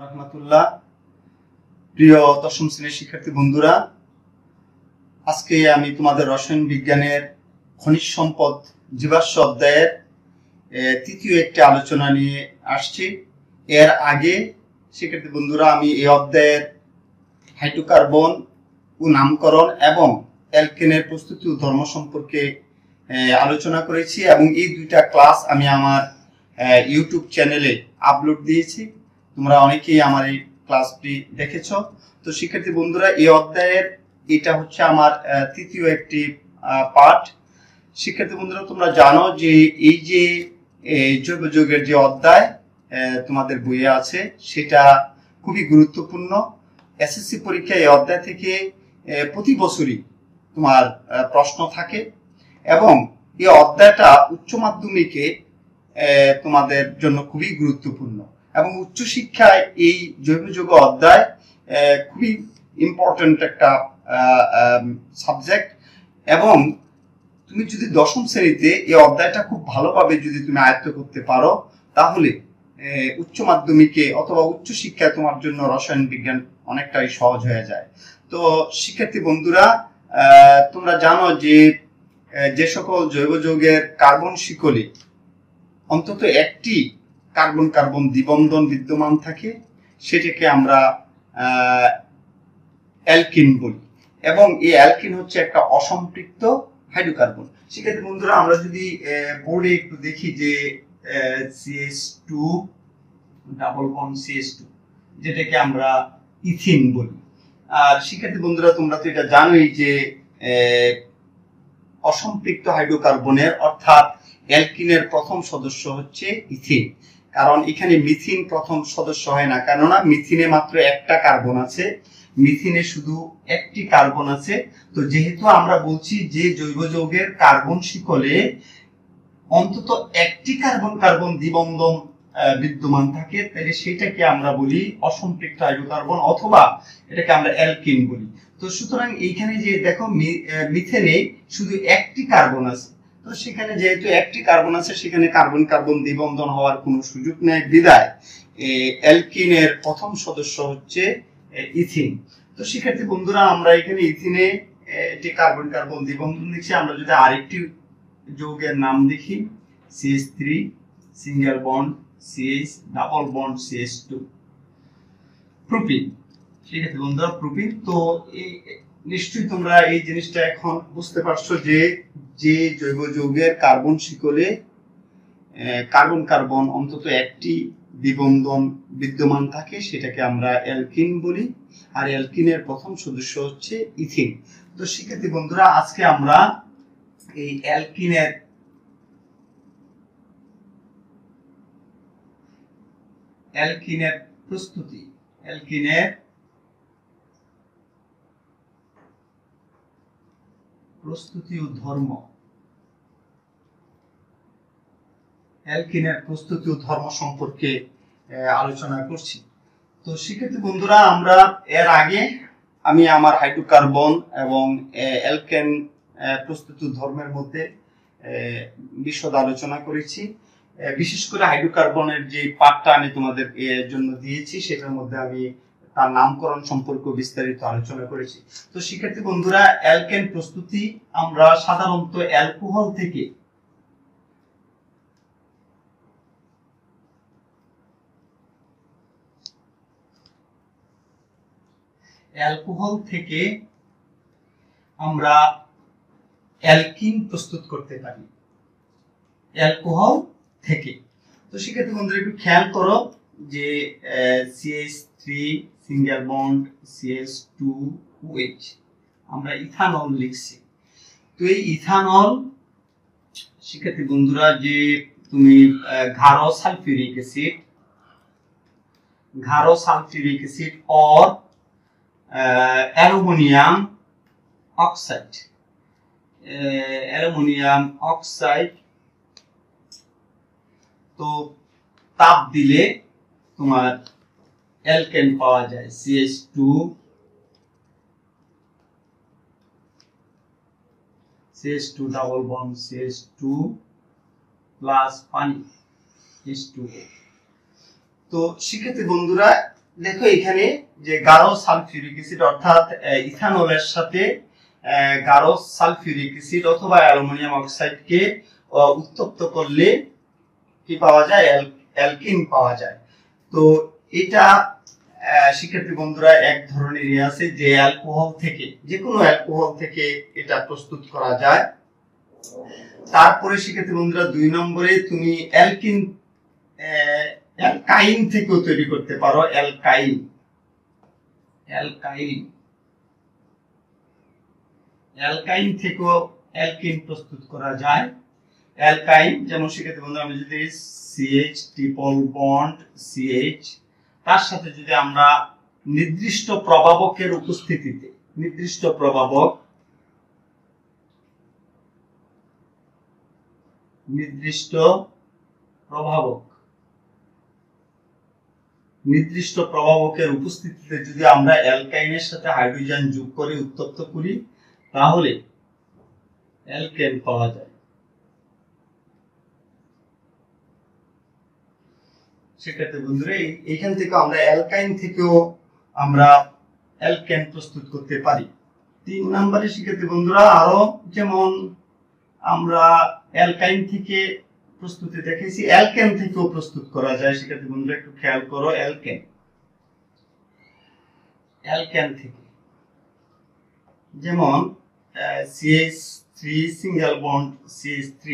রাহমাতুল্লাহ। প্রিয় দশম শ্রেণীর শিক্ষার্থী বন্ধুরা, আজকে আমি তোমাদের রসায়ন বিজ্ঞানের খনিজ সম্পদ জীবাশ্ম অধ্যায়ের তৃতীয় একটি আলোচনা নিয়ে আসছি। এর আগে শিক্ষার্থী বন্ধুরা আমি এই অধ্যায়ের হাইড্রোকার্বন ও নামকরণ এবং অ্যালকেনের প্রস্তুতি ও ধর্ম সম্পর্কে আলোচনা করেছি এবং এই দুইটা ক্লাস আমি আমার ইউটিউব চ্যানেলে আপলোড দিয়েছি। তোমরা অনেকেই আমার এই ক্লাসটি দেখেছো। তো শিক্ষার্থী বন্ধুরা, এই অধ্যায়ের এটা হচ্ছে আমার তৃতীয় একটি পার্ট। শিক্ষার্থী বন্ধুরা, তোমরা জানো যে এই যে জৈব যৌগের যে অধ্যায় তোমাদের বইয়ে আছে সেটা খুবই গুরুত্বপূর্ণ। এসএসসি পরীক্ষায় এই অধ্যায় থেকে প্রতি বছরই তোমার প্রশ্ন থাকে এবং এই অধ্যায়টা উচ্চ মাধ্যমিকে তোমাদের জন্য খুবই গুরুত্বপূর্ণ এবং উচ্চশিক্ষায় এই জৈব যৌগ অধ্যায় খুবই ইম্পর্টেন্ট একটা সাবজেক্ট। এবং তুমি যদি দশম শ্রেণীতে এই অধ্যায়টা খুব ভালোভাবে যদি তুমি আয়ত্ত করতে পারো তাহলে উচ্চ মাধ্যমিকে অথবা উচ্চশিক্ষায় তোমার জন্য রসায়ন বিজ্ঞান অনেকটাই সহজ হয়ে যায়। তো শিক্ষার্থী বন্ধুরা, তোমরা জানো যে সকল জৈব যৌগের কার্বন শিকলে অন্তত একটি কার্বন কার্বন দ্বিবন্ধন বিদ্যমান থাকে সেটাকে আমরা অ্যালকিন বলি এবং এই অ্যালকিন হচ্ছে একটা অসম্পৃক্ত হাইড্রোকার্বন। শিক্ষার্থী বন্ধুরা, আমরা যদি বোর্ডে একটু দেখি যে CH2 ডাবল বন্ড CH2 যেটাকে আমরা ইথিন বলি। আর শিক্ষার্থী বন্ধুরা, তোমরা তো এটা জানোই যে অসম্পৃক্ত হাইড্রোকার্বনের অর্থাৎ অ্যালকিনের প্রথম সদস্য হচ্ছে ইথিন। কারণ এখানে মিথিন প্রথম সদস্য হয় না, কেননা মিথিনে মাত্র একটা কার্বন আছে, মিথিনে শুধু একটি কার্বন আছে। তো যেহেতু আমরা বলছি যে জৈব যৌগের কার্বন শিকলে অন্তত একটি কার্বন কার্বন দ্বিবন্ধন বিদ্যমান থাকে, তাহলে সেটাকে আমরা বলি অসম্পৃক্ত হাইড্রোকার্বন অথবা এটাকে আমরা অ্যালকিন বলি। তো সুতরাং এইখানে যে দেখো মিথেনে শুধু একটি কার্বন আছে, তো সেখানে যেহেতু একটি কার্বন আছে সেখানে কার্বন কার্বন দ্বিবন্ধন হওয়ার কোনো সুযোগ নেই, বিদায় অ্যালকিনের প্রথম সদস্য হচ্ছে ইথিন। তো শিক্ষার্থী বন্ধুরা, আমরা এখানে ইথিনে একটি কার্বন কার্বন দ্বিবন্ধন লিখছি। আমরা যদি আরেকটি যৌগের নাম দেখি CH3 single bond CH double bond CH2 propene. শিক্ষার্থী বন্ধুরা, প্রোপিন। তো নিশ্চয়ই তোমরা এই জিনিসটা এখন বুঝতে পারছো যে জৈব যৌগের কার্বন শিকলে কার্বন কার্বন অন্তত একটি দ্বিবন্ধন বিদ্যমান থাকে সেটাকে আমরা অ্যালকিন বলি, আর অ্যালকিনের প্রথম সদস্য হচ্ছে ইথিন। তো শিক্ষার্থী বন্ধুরা, আজকে আমরা এই অ্যালকিনের প্রস্তুতি ও ধর্ম সম্পর্কে আলোচনা করছি। তো শিক্ষার্থী বন্ধুরা, আমরা এর আগে আমি আমার হাইড্রোকার্বন এবং অ্যালকেন প্রস্তুতি ধর্মের মধ্যে বিশদ আলোচনা করেছি। বিশেষ করে হাইড্রোকার্বনের যে পার্টটা আমি তোমাদের জন্য দিয়েছি সেটার মধ্যে আমি তার নামকরণ সম্পর্কে বিস্তারিত আলোচনা করেছি। তো শিক্ষার্থী বন্ধুরা, অ্যালকেন প্রস্তুতি আমরা সাধারণত অ্যালকোহল থেকে আমরা অ্যালকিন প্রস্তুত করতে পারি, অ্যালকোহল থেকে। তো শিক্ষার্থী বন্ধুরা, একটু খেয়াল করো যে CH3 সিঙ্গেল বন্ড CH2OH আমরা ইথানল লিখছি। তো এই ইথানল শিক্ষার্থী বন্ধুরা, যে তুমি গাঢ় সালফিউরিক অ্যাসিড और অ্যালুমিনিয়াম অক্সাইড তো তাপ দিলে তোমার অ্যালকেন পাওয়া যায় CH2 double bond CH2 plus পানি H2O। তো শিক্ষার্থী বন্ধুরা, দেখো এখানে যে গাঢ় সালফিউরিক অ্যাসিড অর্থাৎ ইথানলের সাথে গাঢ় সালফিউরিক অ্যাসিড অথবা অ্যালুমিনিয়াম অক্সাইডকে উত্তপ্ত করলে কি পাওয়া যায়? অ্যালকিন পাওয়া যায়। তো এটা শিক্ষার্থী বন্ধুরা এক ধরনের আছে যে অ্যালকোহল থেকে, যে কোনো অ্যালকোহল থেকে এটা প্রস্তুত করা যায়। তারপরে শিক্ষার্থী বন্ধুরা 2 নম্বরে তুমি অ্যালকাইন থেকেও তৈরি করতে পারো। অ্যালকাইন থেকেও অ্যালকিন প্রস্তুত করা যায়। অ্যালকাইন যেমন শিক্ষার্থী বন্ধুরা আমি যদি CH ট্রিপল বন্ড CH তার সাথে যদি আমরা নির্দিষ্ট প্রভাবকের উপস্থিতিতে নির্দিষ্ট প্রভাবক নির্দিষ্ট প্রভাবকের উপস্থিতিতে যদি আমরা অ্যালকাইনের সাথে হাইড্রোজেন যোগ করে উত্তপ্ত করি তাহলে অ্যালকেন পাওয়া যায়। শিক্ষার্থী বন্ধুরা এইখান থেকে আমরা অ্যালকাইন থেকেও আমরা অ্যালকেন প্রস্তুত করতে পারি। 3 নম্বরে শিক্ষার্থী বন্ধুরা আরো যেমন আমরা অ্যালকাইন থেকে প্রস্তুতি দেখেছি, অ্যালকেন থেকেও প্রস্তুত করা যায়। শিক্ষার্থী বন্ধুরা একটু খেয়াল করো, অ্যালকেন থেকে যেমন CH3 সিঙ্গেল বন্ড CH3,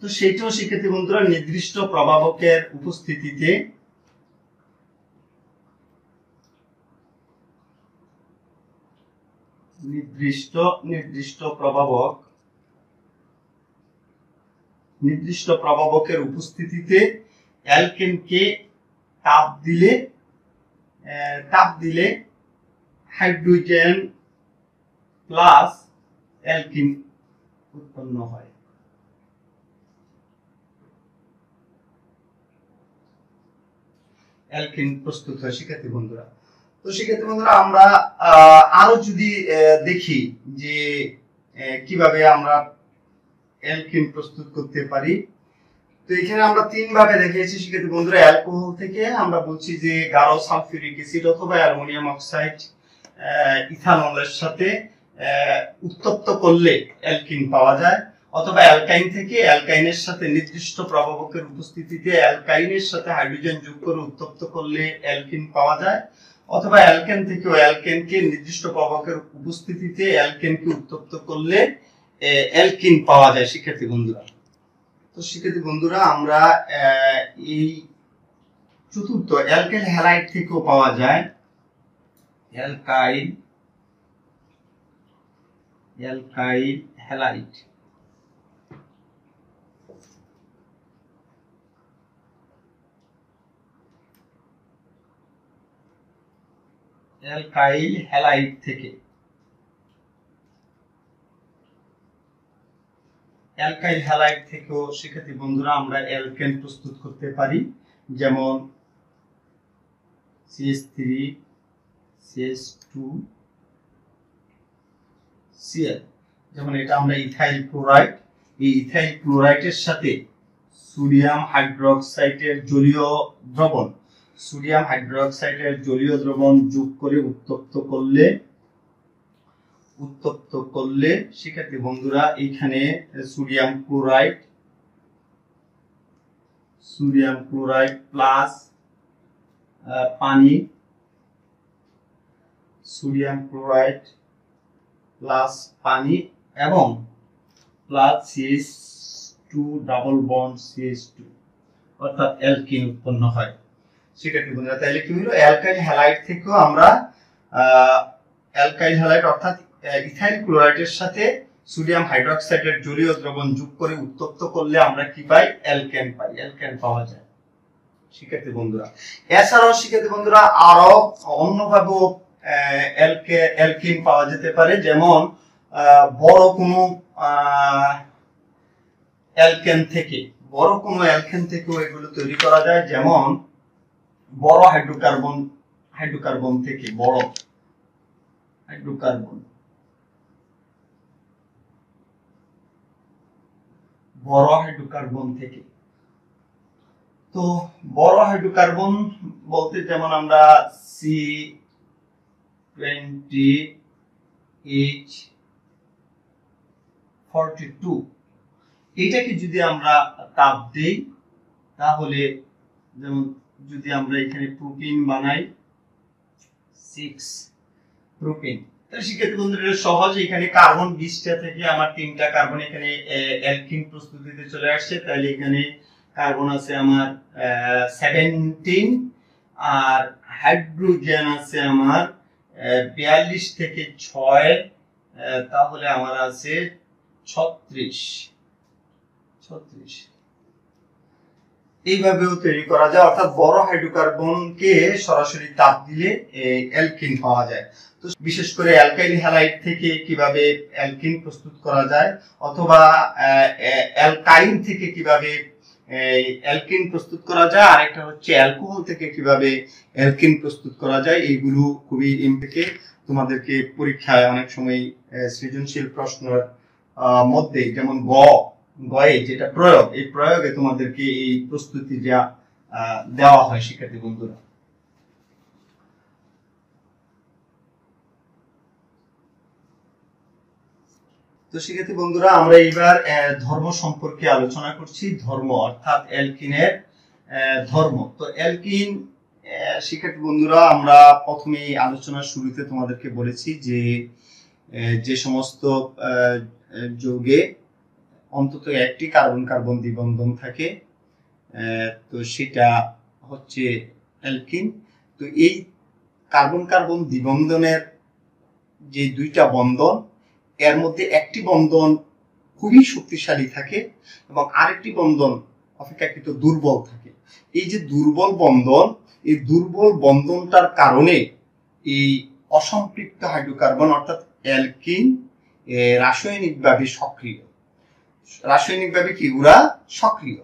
তো সেটাও শিক্ষার্থী বন্ধুরা নির্দিষ্ট প্রভাবকের উপস্থিতিতে নির্দিষ্ট প্রভাবকের উপস্থিতিতে অ্যালকেনকে তাপ দিলে হাইড্রোজেন প্লাস অ্যালকিন উৎপন্ন হয়। অ্যালকিন প্রস্তুত হয় শিক্ষার্থী বন্ধুরা। তো শিক্ষার্থী বন্ধুরা আমরা আরো যদি দেখি যে কিভাবে আমরা অ্যালকিন প্রস্তুত করতে পারি, তো এখানে আমরা 3 ভাবে দেখিয়েছি শিক্ষার্থী বন্ধুরা। অ্যালকোহল থেকে আমরা বলছি যে গাঢ় সালফিউরিক অ্যাসিড অথবা অ্যালুমিনিয়াম অক্সাইড ইথানলের সাথে উত্তপ্ত করলে অ্যালকিন পাওয়া যায়, অথবা অ্যালকাইন থেকে অ্যালকাইনের সাথে নির্দিষ্ট প্রভাবকের উপস্থিতিতে অ্যালকাইনের সাথে হাইড্রোজেন যোগ করে উত্তপ্ত করলে অ্যালকিন পাওয়া যায়, অথবা অ্যালকেন থেকেও অ্যালকেনকে নির্দিষ্ট প্রভাবকের উপস্থিতিতে অ্যালকেনকে উত্তপ্ত করলে অ্যালকিন পাওয়া যায় শিক্ষার্থী বন্ধুরা। তো শিক্ষার্থী বন্ধুরা আমরা এই চতুর্থ অ্যালকাইল হ্যালাইড থেকেও পাওয়া যায়। অ্যালকাইল হ্যালাইড থেকে অ্যালকাইল হ্যালাইড থেকেও শিক্ষার্থী বন্ধুরা আমরা অ্যালকেন প্রস্তুত করতে পারি। যেমন CH3 CH2 Cl, যেমন এটা আমরা ইথাইল ক্লোরাইড, এই ইথাইল ক্লোরাইডের সাথে সোডিয়াম হাইড্রোক্সাইডের জলীয় দ্রবণ যোগ করে উত্তপ্ত করলে শিক্ষার্থী বন্ধুরা এখানে সোডিয়াম ক্লোরাইড প্লাস পানি, এবং plus CH2 double bond CH2 অর্থাৎ অ্যালকিন উৎপন্ন হয় শিক্ষার্থী বন্ধুরা। তাহলে কি হলো, অ্যালকাইল হ্যালাইড থেকেও আমরা অ্যালকাইল হ্যালাইড অর্থাৎ ইথাইল ক্লোরাইডের সাথে সোডিয়াম হাইড্রোক্সাইডের জলীয় দ্রবণ যোগ করে উত্তপ্ত করলে আমরা কি পাই? অ্যালকেন পাওয়া যায় শিক্ষার্থী বন্ধুরা। এছাড়াও শিক্ষার্থী বন্ধুরা আরো অন্যভাবেও অ্যালকিন পাওয়া যেতে পারে। যেমন বড় কোনো অ্যালকেন থেকেও এগুলো তৈরি করা যায়। যেমন বড় হাইড্রোকার্বন থেকে তো তো বড় হাইড্রোকার্বন বলতে যেমন আমরা C20H42 এইটাকে যদি আমরা তাপ দেই তাহলে যেমন যদি আমরা এখানে প্রোপিন বানাই 6 প্রোপিন, তাহলে সেক্ষেত্রে বন্ধুরা সহজ, এখানে কার্বন 20টা থেকে আমার 3টা কার্বন এখানে অ্যালকিন প্রস্তুতিতে চলে আসছে। তাহলে এখানে কার্বন আছে আমার 17 আর হাইড্রোজেন আছে আমার 42 থেকে 6, তাহলে আমার আছে 36। এইভাবেও তৈরি করা যায়, অর্থাৎ বড় হাইড্রোকার্বনকে সরাসরি তাপ দিলে অ্যালকিন পাওয়া যায়। তো বিশেষ করে অ্যালকাইল হ্যালাইড থেকে কিভাবে অ্যালকিন প্রস্তুত করা যায় অথবা অ্যালকাইন থেকে কিভাবে অ্যালকিন প্রস্তুত করা যায়, আরেকটা হচ্ছে অ্যালকোহল থেকে কিভাবে অ্যালকিন প্রস্তুত করা যায়, এইগুলো খুবই থেকে তোমাদেরকে পরীক্ষায় অনেক সময় সৃজনশীল প্রশ্নের মধ্যে যেমন গয়ে যেটা প্রয়োগ, এই প্রয়োগে তোমাদেরকে এই প্রস্তুতি দেওয়া হয় শিক্ষার্থী বন্ধুরা। তো শিক্ষার্থী বন্ধুরা আমরা এবার ধর্ম সম্পর্কে আলোচনা করছি। ধর্ম অর্থাৎ অ্যালকিনের ধর্ম। তো অ্যালকিন শিক্ষার্থী বন্ধুরা আমরা প্রথমে আলোচনার শুরুতে তোমাদেরকে বলেছি যে সমস্ত যৌগে অন্তত একটি কার্বন কার্বন দ্বিবন্ধন থাকে, তো সেটা হচ্ছে অ্যালকিন। তো এই কার্বন কার্বন দ্বিবন্ধনের যে দুইটা বন্ধন, এর মধ্যে একটি বন্ধন খুবই শক্তিশালী থাকে এবং আরেকটি বন্ধন অপেক্ষাকৃত দুর্বল থাকে। এই যে দুর্বল বন্ধন, এই দুর্বল বন্ধনটার কারণে এই অসম্পৃক্ত হাইড্রোকার্বন অর্থাৎ অ্যালকিন রাসায়নিকভাবে সক্রিয়। রাসায়নিকভাবে কি ওরা সক্রিয়,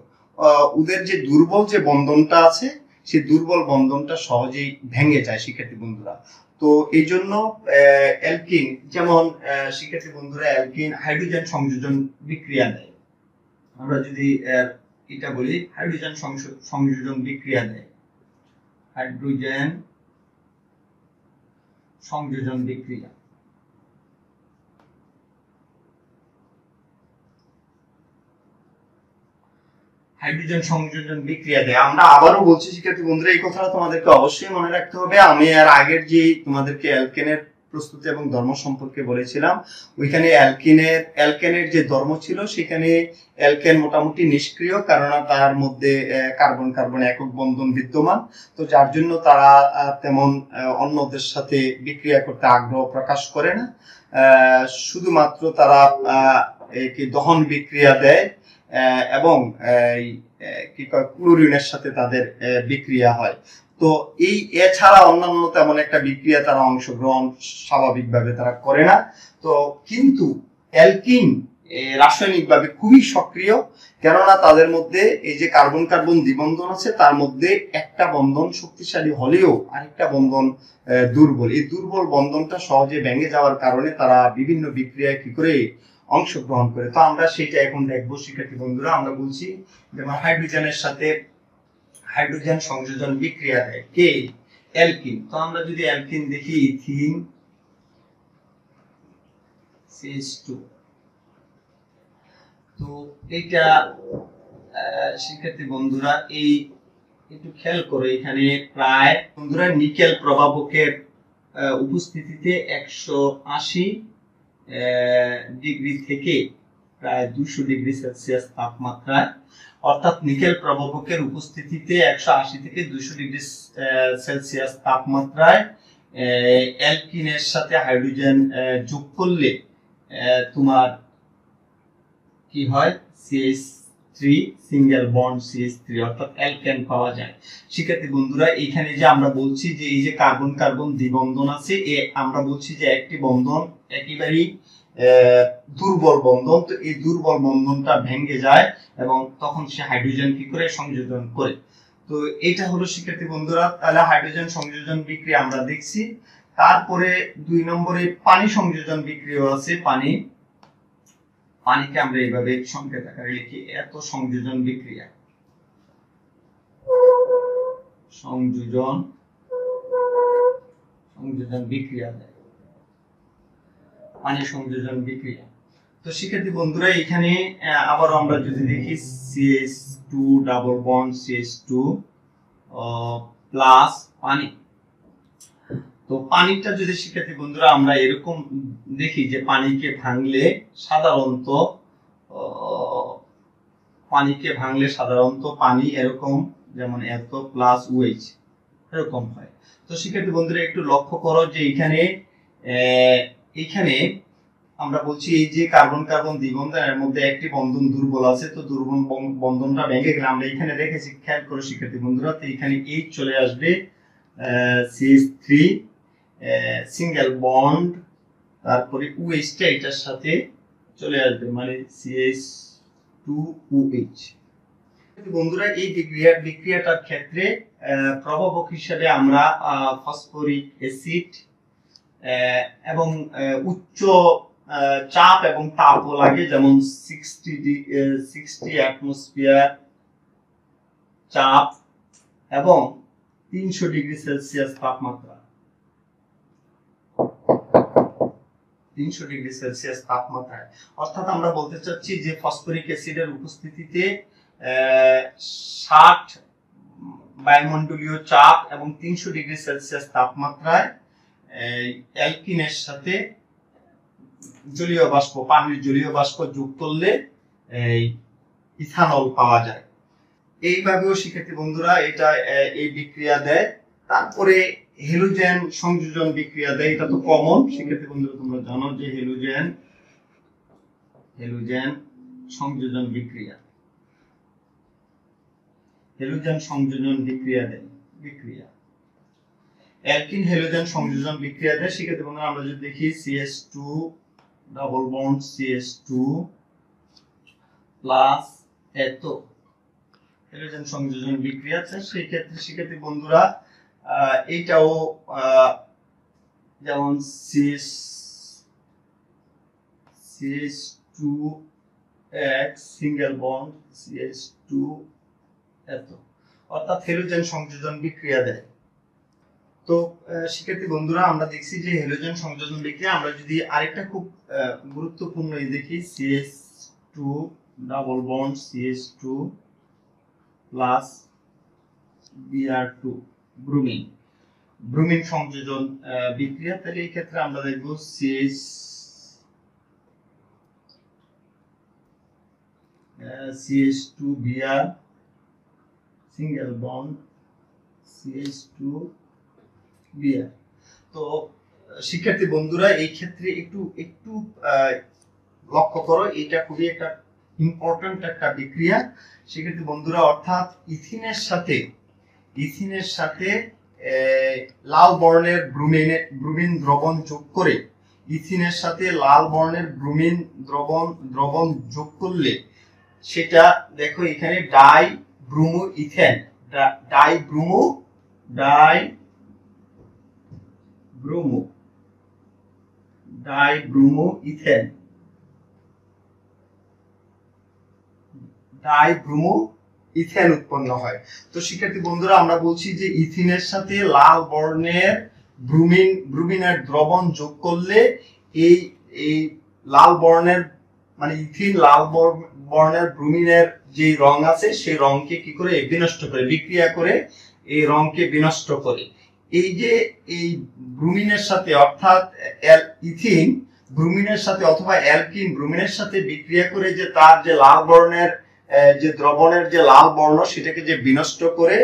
ওদের যে দুর্বল যে বন্ধনটা আছে সেই দুর্বল বন্ধনটা সহজেই ভেঙে যায় শিক্ষার্থী বন্ধুরা। তো এই জন্য অ্যালকিন যেমন শিক্ষার্থী বন্ধুরা অ্যালকিন হাইড্রোজেন সংযোজন বিক্রিয়া দেয়। আমরা যদি এটা বলি হাইড্রোজেন সংযোজন বিক্রিয়া দেয়, হাইড্রোজেন সংযোজন বিক্রিয়া। হাইড্রোজেন সংযোজন বিক্রিয়া দেয়। আমরা আবারও বলছি শিক্ষার্থী বন্ধুরা, এই কথাটা তোমাদেরকে অবশ্যই মনে রাখতে হবে। আমি এর আগের যে তোমাদেরকে অ্যালকেনের প্রস্তুতি এবং ধর্ম সম্পর্কে বলেছিলাম, ওইখানে অ্যালকেনের যে ধর্ম ছিল সেখানে অ্যালকেন মোটামুটি নিষ্ক্রিয়, কেননা তার মধ্যে কার্বন কার্বন একক বন্ধন বিদ্যমান। তো যার জন্য তারা তেমন অন্যদের সাথে বিক্রিয়া করতে আগ্রহ প্রকাশ করে না, শুধুমাত্র তারা দহন বিক্রিয়া দেয় এবং কি কয় ক্লোরিনের সাথে তাদের বিক্রিয়া হয়। তো এই এছাড়া অন্যান্য তেমন একটা বিক্রিয়া তারা অংশগ্রহণ স্বাভাবিকভাবে তারা করে না। তো কিন্তু অ্যালকিন রাসায়নিকভাবে খুবই সক্রিয়, কেননা তাদের মধ্যে এই যে কার্বন কার্বন দ্বিবন্ধন আছে তার মধ্যে একটা বন্ধন শক্তিশালী হলেও আরেকটা বন্ধন দুর্বল। এই দুর্বল বন্ধনটা সহজে ভেঙে যাওয়ার কারণে তারা বিভিন্ন বিক্রিয়ায় কি করে অংশগ্রহণ করে। তো আমরা সেটা এখন দেখবো শিক্ষার্থী বন্ধুরা। আমরা বলছি যেমন হাইড্রোজেনের সাথে হাইড্রোজেন সংযোজন বিক্রিয়া দেয় কে? অ্যালকিন। তো আমরা যদি অ্যালকিন দেখি ইথিন CH2, তো এটা শিক্ষার্থী বন্ধুরা এই একটু খেয়াল করে, এখানে প্রায় বন্ধুরা নিকেল প্রভাবকের উপস্থিতিতে 180 ডিগ্রি থেকে প্রায় 200 ডিগ্রি সেলসিয়াস তাপমাত্রায়, অর্থাৎ নিকেল প্রভাবকের উপস্থিতিতে 180 থেকে 200 ডিগ্রি সেলসিয়াস তাপমাত্রায় অ্যালকিনের সাথে হাইড্রোজেন যোগ করলে তোমার কি হয়? CH3 সিঙ্গেল বন্ড CH3 অর্থাৎ অ্যালকেন পাওয়া যায়। শিক্ষার্থী বন্ধুরা এখানে যে আমরা বলছি যে এই যে কার্বন কার্বন দ্বিবন্ধন আছে, আমরা বলছি যে একটি বন্ধন একেবারেই দুর্বল বন্ধন। তো এই দুর্বল বন্ধনটা ভেঙে যায় এবং তখন সে হাইড্রোজেন কি করে সংযোজন করে। তো এটা হলো শিক্ষার্থী বন্ধুরা, তাহলে হাইড্রোজেন সংযোজন বিক্রিয়া আমরা দেখছি। তারপরে 2 নম্বরে পানি সংযোজন বিক্রিয়া আছে। পানিকে আমরা এইভাবে সংকেত আকারে লিখি, এত সংযোজন বিক্রিয়া। সংযোজন বিক্রিয়া দেয়, পানি সংযোজন বিক্রিয়া। তো শিক্ষার্থী বন্ধুরা এখানে আবার আমরা যদি দেখি CH2 double bond CH2 plus পানি। তো পানিটা যদি শিক্ষার্থী বন্ধুরা আমরা এরকম দেখি যে পানিকে ভাঙলে সাধারণত পানি এরকম, যেমন এত প্লাস OH এরকম হয়। তো শিক্ষার্থী বন্ধুরা একটু লক্ষ্য করো যে এখানে আমরা বলছি এই যে কার্বন কার্বন দ্বিবন্ধন এর মধ্যে একটি বন্ধন দুর্বল আছে, তো দুর্বল বন্ধনটা ভেঙে গেলে আমরা এখানে দেখেছি, খেয়াল করো শিক্ষার্থী বন্ধুরা, তো এখানে H চলে আসবে, CH3 সিঙ্গেল বন্ড, তারপরে OH টা এটার সাথে চলে আসবে, মানে CH2OH। বন্ধুরা এই বিক্রিয়াটার ক্ষেত্রে প্রভাবক হিসেবে আমরা ফসফরিক অ্যাসিড এবং উচ্চ চাপ এবং তাপও লাগে, যেমন 60 অ্যাটমসফিয়ার চাপ এবং 300 ডিগ্রি সেলসিয়াস তাপমাত্রা, 300 ডিগ্রি সেলসিয়াস তাপমাত্রায়। অর্থাৎ আমরা বলতে চাচ্ছি যে ফসফরিক অ্যাসিডের উপস্থিতিতে 60 বায়ুমণ্ডলীয় চাপ এবং 300 ডিগ্রি সেলসিয়াস তাপমাত্রায় অ্যালকিনের সাথে জলীয় বাষ্প, পানির জলীয় বাষ্প যোগ করলে ইথানল পাওয়া যায়। এইভাবেও শিক্ষার্থী বন্ধুরা এটা এই বিক্রিয়া দেয়। তারপরে হেলোজেন সংযোজন বিক্রিয়া দেয়, এটা তো কমন শিক্ষার্থী বন্ধুরা, তোমরা জানো যে হেলোজেন সংযোজন বিক্রিয়া, হেলোজেন সংযোজন বিক্রিয়া দেয়, অ্যালকিন হেলোজেন সংযোজন বিক্রিয়া দেয়। শিক্ষার্থী বন্ধুরা আমরা যদি দেখি CH2 double bond CH2 plus এত হেলোজেন সংযোজন বিক্রিয়া আছে, সেই ক্ষেত্রে শিক্ষার্থী বন্ধুরা এইটাও যেমন CH2X সিঙ্গেল বন্ড CH2 এত, অর্থাৎ হেলোজেন সংযোজন বিক্রিয়া দেয়। তো শিক্ষার্থী বন্ধুরা আমরা দেখছি যে হেলোজেন সংযোজন বিক্রিয়া, আমরা যদি আরেকটা খুব গুরুত্বপূর্ণ দেখি CH2 double bond CH2 plus Br2 bromine সংযোজন বিক্রিয়া, তাহলে এই ক্ষেত্রে আমরা দেখব CH2Br সিঙ্গেল বন্ড CH2Br। তো শিক্ষার্থী বন্ধুরা এই ক্ষেত্রে একটু লক্ষ্য করো, এটা খুবই একটা ইম্পর্টেন্ট একটা বিক্রিয়া শিক্ষার্থী বন্ধুরা। অর্থাৎ ইথিনের সাথে লাল বর্ণের ব্রোমিন দ্রবণ যোগ করে, ইথিনের সাথে লাল বর্ণের ব্রোমিন দ্রবণ যোগ করলে সেটা দেখো এখানে dibromoethane, dibromoethane, dibromoethane উৎপন্ন হয়। তো শিক্ষার্থী বন্ধুরা আমরা বলছি যে ইথিনের সাথে লাল বর্ণের ব্রোমিনের দ্রবণ যোগ করলে এই লাল বর্ণের, মানে ইথিন লাল বর্ণের ব্রোমিনের যে রং আছে সেই রংকে কি করে বিনষ্ট করে, বিক্রিয়া করে এই রংকে বিনষ্ট করে। এই যে এই ব্রোমিনের সাথে, অর্থাৎ ইথিন ব্রোমিনের সাথে অথবা অ্যালকিন ব্রোমিনের সাথে বিক্রিয়া করে যে তার যে লাল বর্ণের যে দ্রবণের যে লাল বর্ণ সেটাকে যে বিনষ্ট করে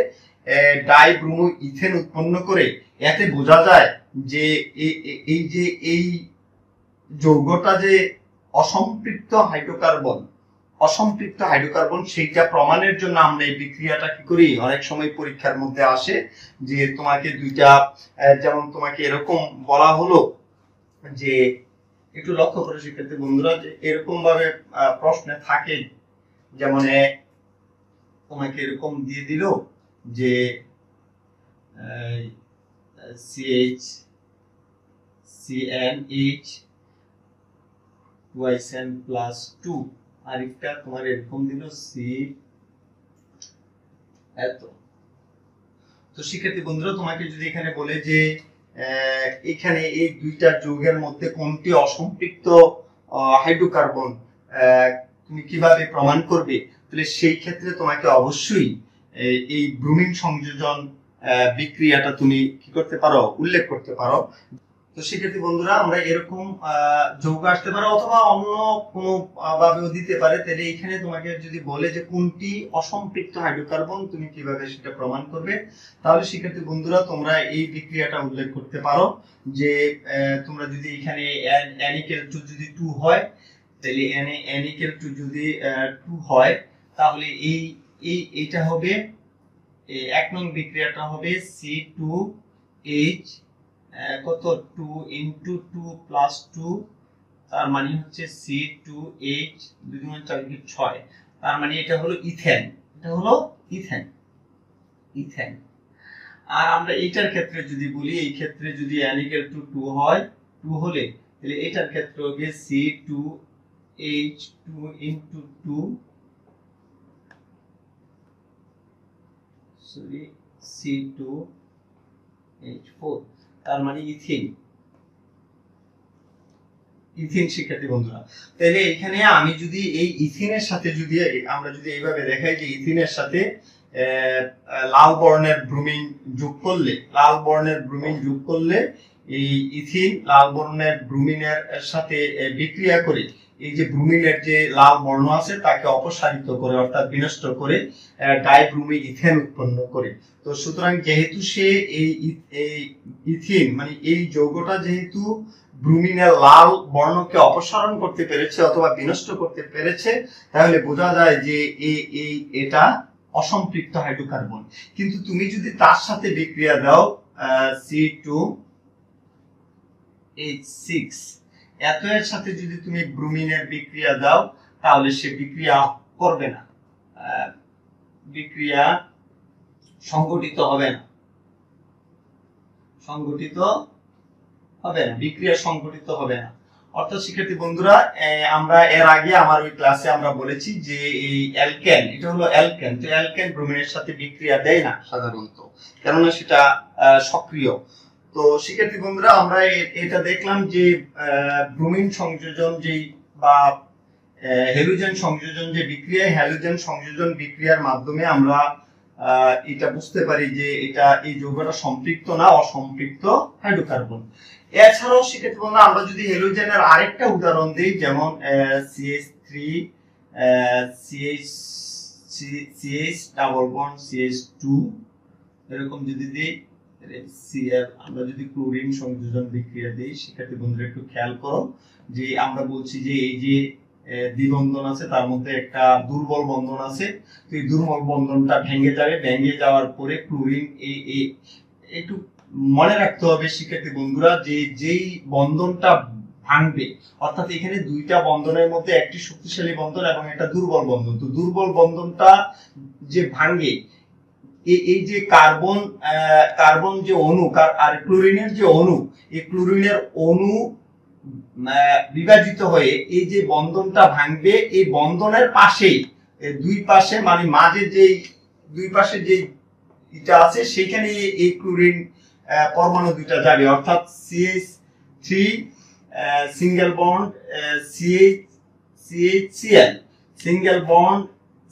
ডাইব্রোমো ইথেন উৎপন্ন করে, এতে বোঝা যায় যে এই যৌগটা যে অসম্পৃক্ত হাইড্রোকার্বন সেইটা প্রমাণের জন্য আমরা এই বিক্রিয়াটা কি করি, অনেক সময় পরীক্ষার মধ্যে আসে যে তোমাকে দুইটা, যেমন তোমাকে এরকম বলা হলো যে, একটু লক্ষ্য করে শিক্ষার্থী বন্ধুরা যে এরকম ভাবে প্রশ্নে থাকে, যেমন তোমাকে এরকম দিয়ে দিল যে CH CN2 আরেকটা তোমার এরকম দিল C এত। তো তো শিক্ষার্থী বন্ধুরা, তোমাকে যদি এখানে বলে যে এখানে এই দুইটা যৌগের মধ্যে কোনটি অসম্পৃক্ত হাইড্রোকার্বন, তুমি কিভাবে প্রমাণ করবে, তাহলে সেই ক্ষেত্রে তোমাকে অবশ্যই এই ব্রোমিন সংযোজন বিক্রিয়াটা তুমি কি করতে পারো, উল্লেখ করতে পারো। তো শিক্ষার্থী বন্ধুরা, আমরা এরকম যৌগ আসতে পারে অথবা অন্য কোনো ভাবেও দিতে পারে। তাহলে এখানে তোমাকে যদি বলে যে কোনটি অসম্পৃক্ত হাইড্রোকার্বন, তুমি কিভাবে সেটা প্রমাণ করবে, তাহলে শিক্ষার্থী বন্ধুরা তোমরা এই বিক্রিয়াটা উল্লেখ করতে পারো যে তোমরা যদি এখানে n=2 যদি 2 হয়, তাহলে n=2 যদি 2 হয়, তাহলে এইটা হবে এক নং বিক্রিয়াটা হবে C2H কত 2 × 2 + 2, তার মানে হচ্ছে C2H 2 × 4 = 6, তার মানে এটা হলো ইথেন। এটা হলো ইথেন। আর আমরা এইটার ক্ষেত্রে যদি বলি, এই ক্ষেত্রে যদি n=2 হয়, 2 হলে তাহলে এটার ক্ষেত্রে হবে C2H 2 × 2 C2H4, তার মানে ইথিন। শিক্ষার্থী বন্ধুরা, তাহলে এখানে আমি যদি এই ইথিনের সাথে যদি আমরা যদি এইভাবে দেখাই যে ইথিনের সাথে লাল বর্ণের ব্রোমিন যোগ করলে এই ইথিন লাল বর্ণের ব্রোমিনের সাথে বিক্রিয়া করে এই যে ব্রোমিনের যে লাল বর্ণ আছে তাকে অপসারিত করে, অর্থাৎ বিনষ্ট করে ডাইব্রোমি ইথেন উৎপন্ন করে। তো সুতরাং যেহেতু সে এই ইথিন মানে এই যৌগটা যেহেতু ব্রোমিনের লাল বর্ণকে অপসারণ করতে পেরেছে অথবা বিনষ্ট করতে পেরেছে, তাহলে বোঝা যায় যে এটা অসম্পৃক্ত হাইড্রোকার্বন। কিন্তু তুমি যদি তার সাথে বিক্রিয়া দাও C2H6 এর সাথে যদি তুমি ব্রোমিনের বিক্রিয়া দাও, তাহলে সে বিক্রিয়া করবে না, বিক্রিয়া সংগঠিত হবে না, বিক্রিয়া সংগঠিত হবে না। অর্থাৎ শিক্ষার্থী বন্ধুরা, আমরা এর আগে আমার ওই ক্লাসে আমরা বলেছি যে এই অ্যালকেন, এটা হলো অ্যালকেন। তো অ্যালকেন ব্রোমিনের সাথে বিক্রিয়া দেয় না সাধারণত, কেননা সেটা সক্রিয়। তো শিক্ষার্থী বন্ধুরা, আমরা এটা দেখলাম যে ব্রোমিন সংযোজন যেই বা হ্যালোজেন সংযোজন যে বিক্রিয়া, হ্যালোজেন সংযোজন বিক্রিয়ার মাধ্যমে আমরা এটা বুঝতে পারি যে এটা এই যৌগটা সম্পৃক্ত না অসম্পৃক্ত হাইড্রোকার্বন। এছাড়াও শিক্ষার্থী বন্ধুরা, আমরা যদি হ্যালোজেনের আরেকটা উদাহরণ দিই, যেমন CH3 CH double bond CH2 এরকম যদি দিই, Cl আমরা যদি ক্লোরিন সংযোজন বিক্রিয়া দিই, শিক্ষার্থী বন্ধুরা একটু খেয়াল করো যে আমরা বলছি যে এই যে দ্বিবন্ধন আছে তার মধ্যে একটা দুর্বল বন্ধন আছে। তো এই দুর্বল বন্ধনটা ভেঙে যাবে, ভেঙে যাওয়ার পরে ক্লোরিন একটু মনে রাখতে হবে শিক্ষার্থী বন্ধুরা যে যেই বন্ধনটা ভাঙবে, অর্থাৎ এখানে দুইটা বন্ধনের মধ্যে একটি শক্তিশালী বন্ধন এবং একটা দুর্বল বন্ধন। তো দুর্বল বন্ধনটা যে ভাঙে, এই যে কার্বন যে অণু আর ক্লোরিনের যে অণু, এই ক্লোরিনের অণু বিভাজিত হয়ে এই যে বন্ধনটা ভাঙবে, এই বন্ধনের পাশে দুই পাশে মানে মাঝে যে দুই পাশে যে এটা আছে সেখানে এই ক্লোরিন পরমাণু দুইটা যাবে, অর্থাৎ CH3 single bond CHCl single bond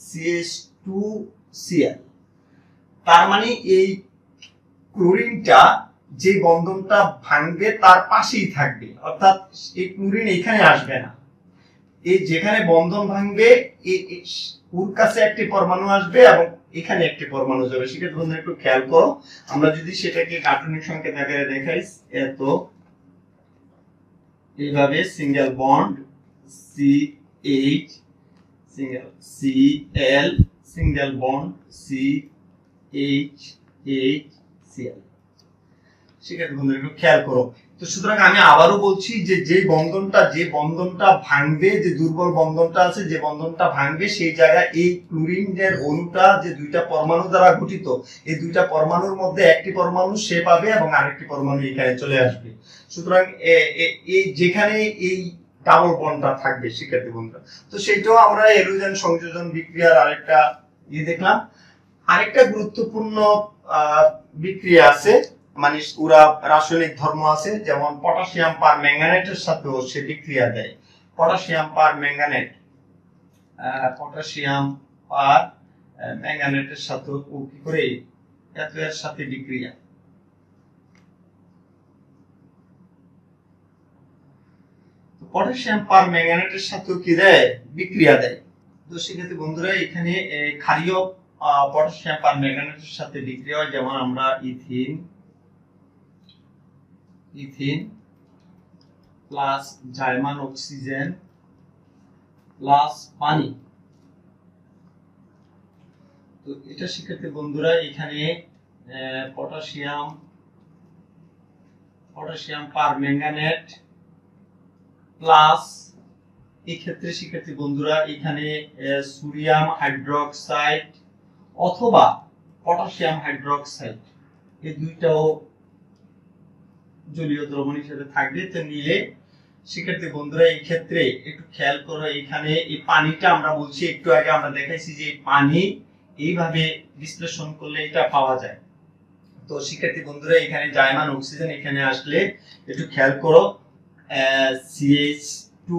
CH2Cl। তার মানে এই ক্লোরিনটা যে বন্ধনটা ভাঙবে তার পাশেই থাকবে, অর্থাৎ এই ক্লোরিন এখানে আসবে না। এই যেখানে বন্ধন ভাঙবে ওর কাছে একটি পরমাণু আসবে এবং এখানে একটি পরমাণু যাবে। সেক্ষেত্রে বন্ধুরা একটু খেয়াল করো, আমরা যদি সেটাকে কার্টুনিক সংকেত আকারে দেখাই, এত এইভাবে single bond CH single Cl single bond CHCl। শিক্ষার্থী বন্ধুরা একটু খেয়াল করো। তো সুতরাং আমি আবারও বলছি যে যে বন্ধনটা ভাঙবে, যে দুর্বল বন্ধনটা আছে, যে বন্ধনটা ভাঙবে সেই জায়গায় এই ক্লোরিনের অণুটা যে দুইটা পরমাণু দ্বারা গঠিত, এই দুইটা পরমাণুর মধ্যে একটি পরমাণু সে পাবে এবং আরেকটি পরমাণু এখানে চলে আসবে। সুতরাং এই যেখানে এই ডাবল বন্ডটা থাকবে শিক্ষার্থী বন্ধুরা, তো সেইটাও আমরা হ্যালোজেন সংযোজন বিক্রিয়ার আরেকটা দেখলাম। আরেকটা গুরুত্বপূর্ণ বিক্রিয়া আছে, মানে পুরা রাসায়নিক ধর্ম আছে, যেমন পটাশিয়াম পার ম্যাঙ্গানেটের সাথেও সে বিক্রিয়া দেয়। পটাশিয়াম পার ম্যাঙ্গানেট, পটাশিয়াম পার ম্যাঙ্গানেটের সাথে ও কি করে এর সাথে বিক্রিয়া। পটাশিয়াম পার ম্যাঙ্গানেটের সাথে কি দেয়, বিক্রিয়া দেয়। তো সেক্ষেত্রে বন্ধুরা এখানে ক্ষারীয় পটাশিয়াম পার ম্যাঙ্গানেটের সাথে বিক্রিয়া হয়, যেমন আমরা ইথিন প্লাস জার্মান অক্সিজেন প্লাস পানি। তো এটা সেক্ষেত্রে বন্ধুরা এখানে পটাশিয়াম পার ম্যাঙ্গানেট প্লাস এই ক্ষেত্রে সেক্ষেত্রে বন্ধুরা এখানে সোডিয়াম হাইড্রোক্সাইড অথবা পটাশিয়াম হাইড্রোক্সাইড, এই দুইটাও জলীয় দ্রবণ হিসেবে থাকবে। তো নিলে সেক্ষেত্রে বন্ধুরা এই ক্ষেত্রে একটু খেয়াল করো, এখানে এই পানিটা আমরা বলছি, একটু আগে আমরা দেখাইছি যে পানি এইভাবে বিশ্লেষণ করলে এটা পাওয়া যায়। তো সেক্ষেত্রে বন্ধুরা এখানে জার্মান অক্সিজেন এখানে আসলে একটু খেয়াল করো CH2,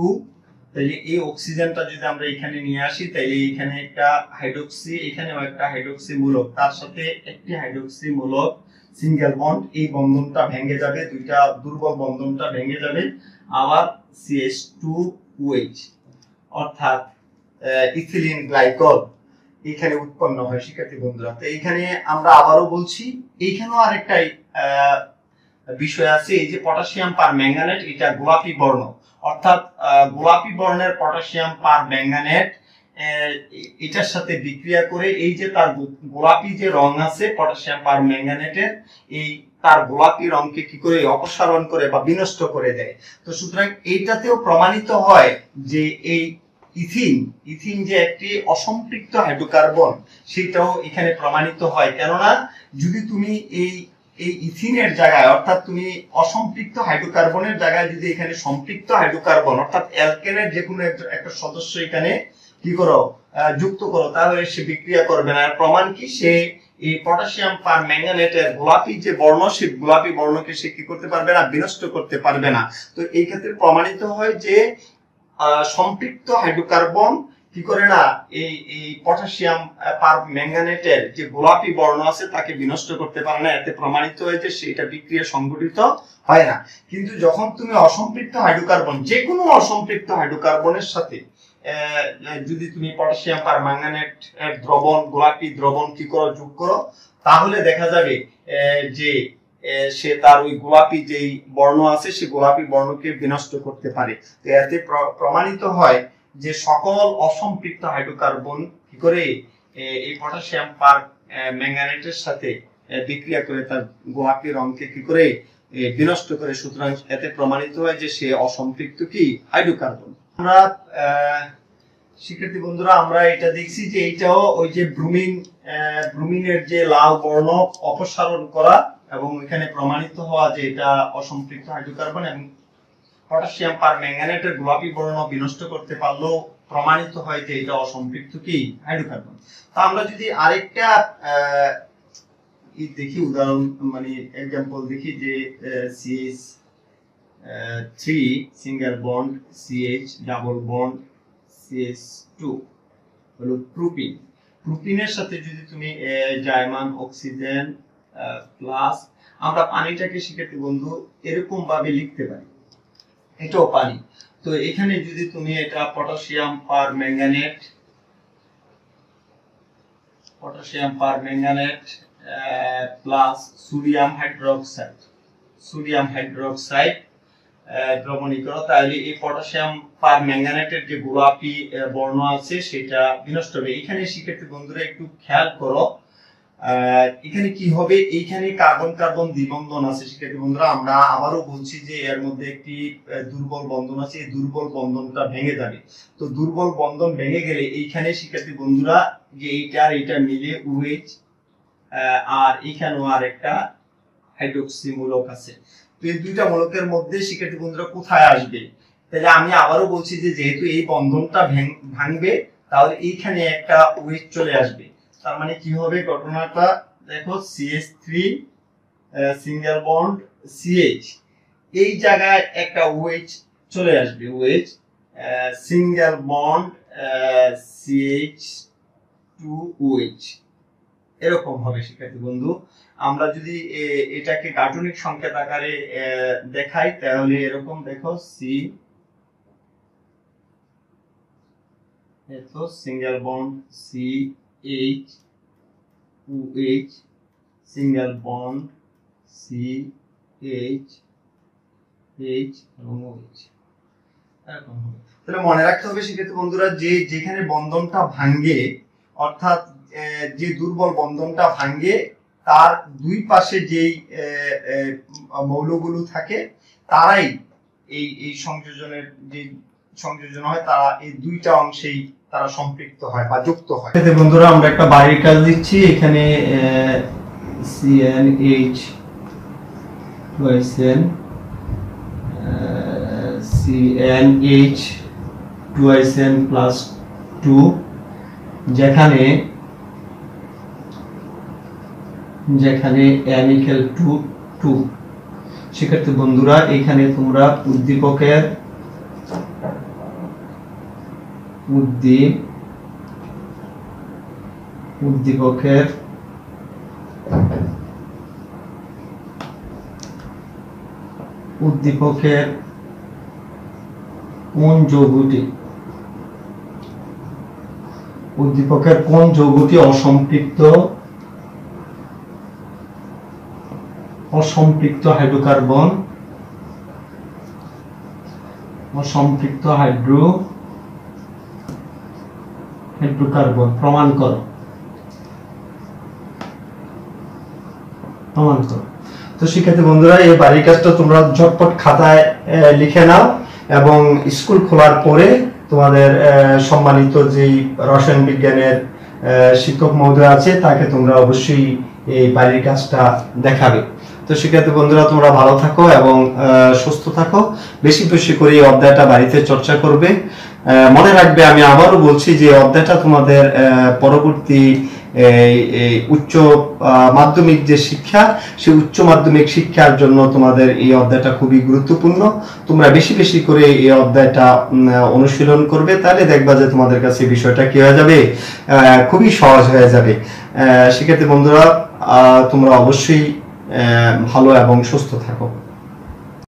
তাহলে এই অক্সিজেনটা যদি আমরা এখানে নিয়ে আসি তাহলে এখানে একটা হাইড্রোক্সি, এখানেও একটা হাইড্রোক্সি মূলক, তার সাথে একটি হাইড্রোক্সি মূলক সিঙ্গেল বন্ড, এই বন্ধনটা ভেঙে যাবে, দুইটা দুর্বল বন্ধনটা ভেঙে যাবে, আবার CH2OH অর্থাৎ ইথিলিন গ্লাইকল এখানে উৎপন্ন হয় শিক্ষার্থী বন্ধুরা। তো এইখানে আমরা আবারও বলছি, এইখানেও আরেকটা বিষয় আছে, এই যে পটাশিয়াম পার ম্যাঙ্গানেট এটা গোলাপি বর্ণ, অর্থাৎ গোলাপি বর্ণের পটাশিয়াম পার ম্যাঙ্গানেট এটার সাথে বিক্রিয়া করে এই যে তার গোলাপি যে রং আছে পটাশিয়াম পার ম্যাঙ্গানেটের, এই তার গোলাপি রংকে কি করে অপসারণ করে বা বিনষ্ট করে দেয়। তো সুতরাং এইটাতেও প্রমাণিত হয় যে এই ইথিন যে একটি অসম্পৃক্ত হাইড্রোকার্বন, সেটাও এখানে প্রমাণিত হয়। কেননা যদি তুমি এই ইথিনের জায়গায়, অর্থাৎ তুমি অসম্পৃক্ত হাইড্রোকার্বনের জায়গায় যদি এখানে সম্পৃক্ত হাইড্রোকার্বন অর্থাৎ অ্যালকেনের যে কোনো একটা সদস্য এখানে কি করো যুক্ত করো, তাহলে সে বিক্রিয়া করবে না। প্রমাণ কি, সে এই পটাশিয়াম পার ম্যাঙ্গানেটের গোলাপি যে বর্ণ, সেই গোলাপি বর্ণকে সে কি করতে পারবে না, বিনষ্ট করতে পারবে না। তো এই ক্ষেত্রে প্রমাণিত হয় যে সম্পৃক্ত হাইড্রোকার্বন কি করে না, এই পটাশিয়াম পার ম্যাঙ্গানেটের যে গোলাপি বর্ণ আছে তাকে বিনষ্ট করতে পারে না। এতে প্রমাণিত হয়েছে সেটা বিক্রিয়া সংঘটিত হয় না। কিন্তু যখন তুমি অসম্পৃক্ত হাইড্রোকার্বন, যে কোনো অসম্পৃক্ত হাইড্রোকার্বনের সাথে যদি তুমি পটাশিয়াম পার ম্যাঙ্গানেট দ্রবণ, গোলাপি দ্রবণ কি করো, যোগ করো, তাহলে দেখা যাবে যে সে তার ওই গোলাপি যেই বর্ণ আছে সেই গোলাপি বর্ণকে বিনষ্ট করতে পারে। তো এতে প্রমাণিত হয় যে সকল অসম্পৃক্ত হাইড্রোকার্বন কি করে এই পটাশিয়াম পার ম্যাঙ্গানেটের সাথে বিক্রিয়া করে তার গোলাপি রংকে কি করে বিনষ্ট করে। সুতরাং এতে প্রমাণিত হয় যে সে অসম্পৃক্ত কি হাইড্রোকার্বন। আমরা শিক্ষার্থী বন্ধুরা আমরা এটা দেখছি যে এইটাও ওই যে ব্রুমিনের যে লাল বর্ণ অপসারণ করা এবং এখানে প্রমাণিত হওয়া যে এটা অসম্পৃক্ত হাইড্রোকার্বন, এবং পটাশিয়াম পার ম্যাঙ্গানেটের গোলাপি বর্ণ বিনষ্ট করতে পারলেও প্রমাণিত হয় যে এটা অসম্পৃক্ত কি হাইড্রোকার্বন। তো আমরা যদি আরেকটা দেখি উদাহরণ, মানে एग्जांपल দেখি যে CH3 single bond CH double bond CH2 হলো প্রোপিন। প্রোপিনের সাথে যদি তুমি জার্মান অক্সিজেন প্লাস, আমরা পানিটাকে শিক্ষার্থী বন্ধু এরকম ভাবে লিখতে পারি, এটাও পানি। তো এখানে যদি তুমি এটা পটাশিয়াম পার ম্যাঙ্গানেট প্লাস সোডিয়াম হাইড্রোক্সাইড দ্রবণী করো, তাহলে এই পটাশিয়াম পার ম্যাঙ্গানেটের যে গোলাপি বর্ণ আছে সেটা বিনষ্ট হবে। এখানে শিক্ষার্থী বন্ধুরা একটু খেয়াল করো, এখানে কি হবে, এইখানে কার্বন কার্বন দ্বিবন্ধন আছে শিক্ষার্থী বন্ধুরা। আমরা আবারও বলছি যে এর মধ্যে একটি দুর্বল বন্ধন আছে, এই দুর্বল বন্ধনটা ভেঙে যাবে। তো দুর্বল বন্ধন ভেঙে গেলে এইখানে শিক্ষার্থী বন্ধুরা যে এইটা আর এটা মিলে OH, আর এখানেও আর একটা হাইড্রোক্সি মূলক আছে। তো এই দুইটা মূলকের মধ্যে শিক্ষার্থী বন্ধুরা কোথায় আসবে, তাহলে আমি আবারও বলছি যে যেহেতু এই বন্ধনটা ভাঙবে তাহলে এইখানে একটা OH চলে আসবে, তার মানে কি হবে ঘটনাটা দেখো, CH3 সিঙ্গেল বন্ড CH, এই জায়গায় একটা OH চলে আসবে, OH সিঙ্গেল বন্ড CH2OH, এরকম হবে শিক্ষার্থী বন্ধু। আমরা যদি এটাকে গাঠনিক সংকেত আকারে দেখাই তাহলে এরকম দেখো, single bond CH2OH, single bond CH এবং OH, এরকম হবে। তাহলে মনে রাখতে হবে শিক্ষার্থী বন্ধুরা, যে যেখানে বন্ধনটা ভাঙ্গে, অর্থাৎ যে দুর্বল বন্ধনটা ভাঙ্গে, তার দুই পাশে যেই মৌলগুলো থাকে তারাই এই সংযোজনের যে সংযোজন হয়, তারা এই দুইটা অংশেই তারা সম্পৃক্ত হয় বা যুক্ত হয়। বন্ধুরা আমরা একটা বাইরের কাজ দিচ্ছি, এখানে CnH CnH2SN প্লাস 2, যেখানে n equal to 2। শিক্ষার্থী বন্ধুরা এখানে তোমরা উদ্দীপকের কোন যৌগটি অসম্পৃক্ত হাইড্রোকার্বন প্রমাণ করো। তো শিক্ষার্থী বন্ধুরা এই বাড়ির কাজটা তোমরা ঝটপট খাতায় লিখে নাও, এবং স্কুল খোলার পরে তোমাদের সম্মানিত যেই রসায়ন বিজ্ঞানের শিক্ষক মহোদয় আছে তাকে তোমরা অবশ্যই এই বাড়ির কাজটা দেখাবে। তো শিক্ষার্থী বন্ধুরা তোমরা ভালো থাকো এবং সুস্থ থাকো, বেশি বেশি করে এই অধ্যায়টা বাড়িতে চর্চা করবে। মনে রাখবে, আমি আবারও বলছি যে অধ্যায়টা তোমাদের পরবর্তী উচ্চ মাধ্যমিক যে শিক্ষা, সেই উচ্চ মাধ্যমিক শিক্ষার জন্য তোমাদের এই অধ্যায়টা খুবই গুরুত্বপূর্ণ। তোমরা বেশি বেশি করে এই অধ্যায়টা অনুশীলন করবে, তাহলে দেখবা যে তোমাদের কাছে বিষয়টা কি হয়ে যাবে, খুবই সহজ হয়ে যাবে। শিক্ষার্থী বন্ধুরা তোমরা অবশ্যই ভালো এবং সুস্থ থাকো।